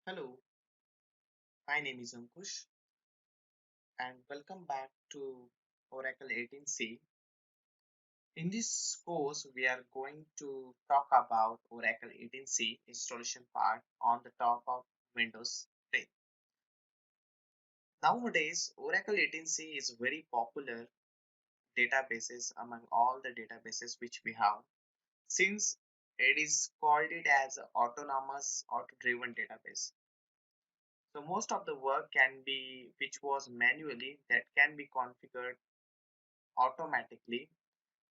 Hello, my name is Ankush and welcome back to Oracle 18C. In this course, we are going to talk about Oracle 18C installation part on the top of Windows 10. Nowadays, Oracle 18C is very popular databases among all the databases which we have since it is called it as an autonomous auto-driven database. So most of the work can be which was manually that can be configured automatically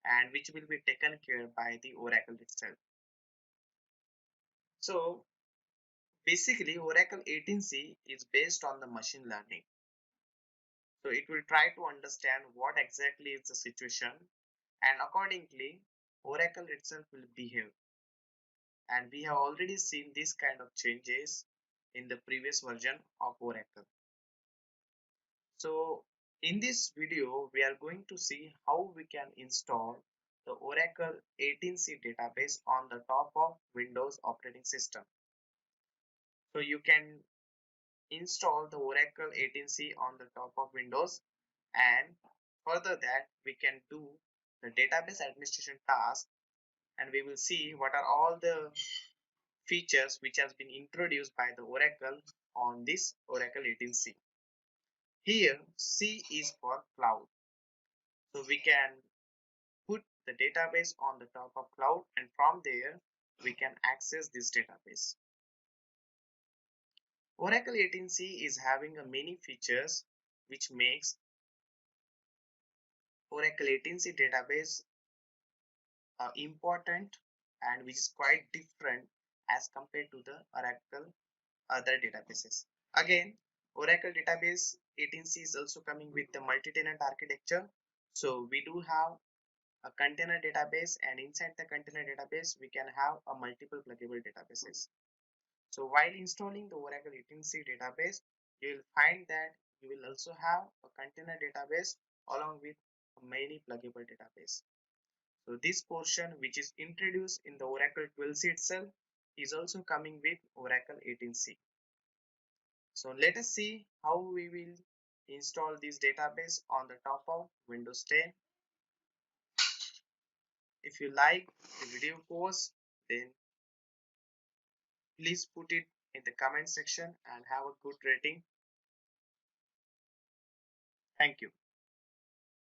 and which will be taken care by the Oracle itself. So basically Oracle 18C is based on the machine learning. So it will try to understand what exactly is the situation and accordingly Oracle itself will behave. And we have already seen this kind of changes in the previous version of Oracle. So in this video, we are going to see how we can install the Oracle 18C database on the top of Windows operating system. So you can install the Oracle 18C on the top of Windows, and further that we can do the database administration task, and we will see what are all the features which has been introduced by the Oracle on this Oracle 18C. Here C is for cloud. So we can put the database on the top of cloud and from there we can access this database. Oracle 18C is having a many features which makes Oracle 18C database important and which is quite different as compared to the Oracle other databases. Again, Oracle database 18C is also coming with the multi-tenant architecture. So we do have a container database and inside the container database we can have a multiple pluggable databases. So while installing the Oracle 18C database, you will find that you will also have a container database along with many pluggable database. So this portion which is introduced in the Oracle 12C itself is also coming with Oracle 18C. So let us see how we will install this database on the top of Windows 10. If you like the video course, then please put it in the comment section and have a good rating. Thank you.